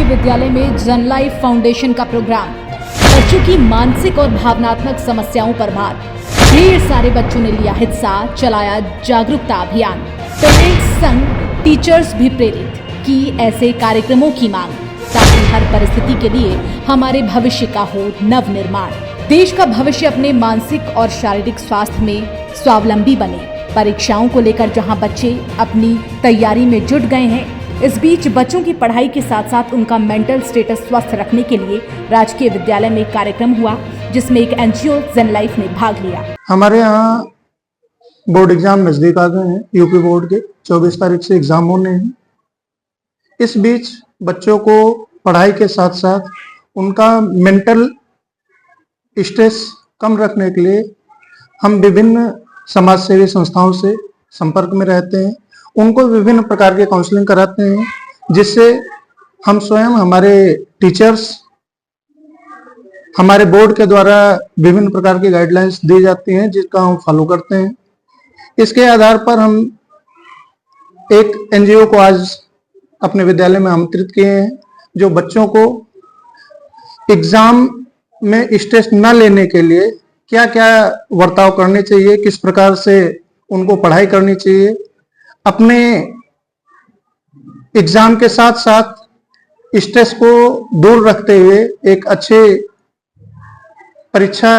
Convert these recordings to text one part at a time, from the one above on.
विद्यालय में जन लाइफ फाउंडेशन का प्रोग्राम, बच्चों की मानसिक और भावनात्मक समस्याओं पर बात। ढेर सारे बच्चों ने लिया हिस्सा, चलाया जागरूकता अभियान। पेरेंट्स संग टीचर्स भी प्रेरित की ऐसे कार्यक्रमों की मांग, ताकि हर परिस्थिति के लिए हमारे भविष्य का हो नव निर्माण। देश का भविष्य अपने मानसिक और शारीरिक स्वास्थ्य में स्वावलंबी बने। परीक्षाओं को लेकर जहां बच्चे अपनी तैयारी में जुट गए हैं, इस बीच बच्चों की पढ़ाई के साथ साथ उनका मेंटल स्टेटस स्वस्थ रखने के लिए राजकीय विद्यालय में कार्यक्रम हुआ, जिसमें एक एनजीओ जन लाइफ ने भाग लिया। हमारे यहाँ बोर्ड एग्जाम नजदीक आ गए हैं। यूपी बोर्ड के 24 तारीख से एग्जाम होने हैं। इस बीच बच्चों को पढ़ाई के साथ साथ उनका मेंटल स्ट्रेस कम रखने के लिए हम विभिन्न समाज सेवी संस्थाओं से संपर्क में रहते हैं। उनको विभिन्न प्रकार के काउंसलिंग कराते हैं, जिससे हम स्वयं, हमारे टीचर्स, हमारे बोर्ड के द्वारा विभिन्न प्रकार की गाइडलाइंस दी जाती हैं, जिसका हम फॉलो करते हैं। इसके आधार पर हम एक एनजीओ को आज अपने विद्यालय में आमंत्रित किए हैं, जो बच्चों को एग्जाम में स्ट्रेस न लेने के लिए क्या क्या बर्ताव करने चाहिए, किस प्रकार से उनको पढ़ाई करनी चाहिए, अपने एग्जाम के साथ साथ स्ट्रेस को दूर रखते हुए एक अच्छे परीक्षा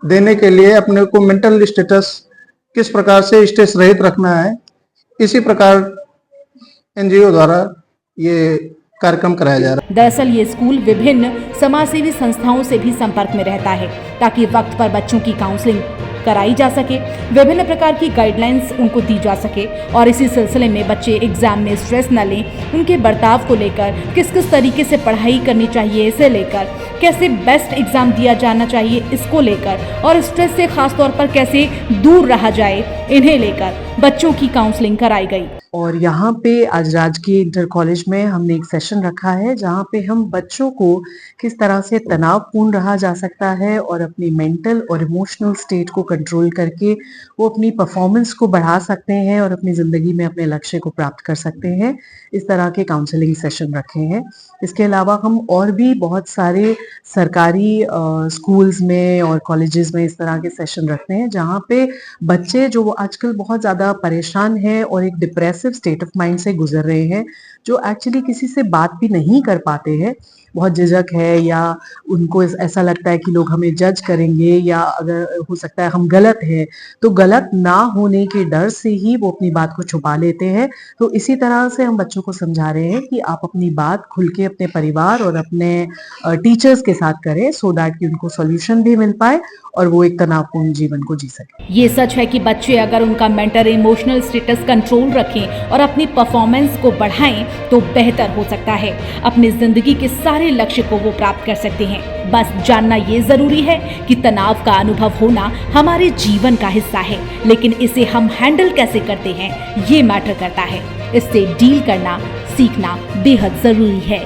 देने के लिए अपने को मेंटल स्टेटस किस प्रकार से स्ट्रेस रहित रखना है, इसी प्रकार एनजीओ द्वारा ये कार्यक्रम कराया जा रहा है। दरअसल ये स्कूल विभिन्न समाजसेवी संस्थाओं से भी संपर्क में रहता है, ताकि वक्त पर बच्चों की काउंसलिंग कराई जा सके, विभिन्न प्रकार की गाइडलाइंस उनको दी जा सके, और इसी सिलसिले में बच्चे एग्जाम में स्ट्रेस न लें, उनके बर्ताव को लेकर, किस किस तरीके से पढ़ाई करनी चाहिए इसे लेकर, कैसे बेस्ट एग्जाम दिया जाना चाहिए इसको लेकर, और स्ट्रेस से खास तौर पर कैसे दूर रहा जाए, इन्हें लेकर बच्चों की काउंसलिंग कराई गई। और यहाँ पे आज राजकीय इंटर कॉलेज में हमने एक सेशन रखा है, जहाँ पे हम बच्चों को किस तरह से तनावपूर्ण रहा जा सकता है और अपनी मेंटल और इमोशनल स्टेट को कंट्रोल करके वो अपनी परफॉर्मेंस को बढ़ा सकते हैं और अपनी ज़िंदगी में अपने लक्ष्य को प्राप्त कर सकते हैं। इस तरह के काउंसलिंग सेशन रखे हैं। इसके अलावा हम और भी बहुत सारे सरकारी स्कूल्स में और कॉलेजेस में इस तरह के सेशन रखते हैं, जहाँ पे बच्चे जो आजकल बहुत ज़्यादा परेशान हैं और एक डिप्रेसिव स्टेट ऑफ माइंड से गुजर रहे हैं, जो एक्चुअली किसी से बात भी नहीं कर पाते हैं, बहुत झिझक है, या उनको ऐसा लगता है कि लोग हमें जज करेंगे, या अगर हो सकता है हम गलत हैं, तो गलत ना होने के डर से ही वो अपनी बात को छुपा लेते हैं। तो इसी तरह से हम बच्चों को समझा रहे हैं कि आप अपनी बात खुल के अपने परिवार और अपने टीचर्स के साथ करें, सो दैट कि उनको सॉल्यूशन भी मिल पाए और वो एक तनावपूर्ण जीवन को जी सके। ये सच है कि बच्चे अगर उनका मेंटल इमोशनल स्टेटस कंट्रोल रखें और अपनी परफॉर्मेंस को बढ़ाएं, तो बेहतर हो सकता है। अपनी जिंदगी के सारे लक्ष्य को वो प्राप्त कर सकते हैं। बस जानना ये जरूरी है कि तनाव का अनुभव होना हमारे जीवन का हिस्सा है, लेकिन इसे हम हैंडल कैसे करते हैं, ये मैटर करता है। इससे डील करना सीखना बेहद जरूरी है।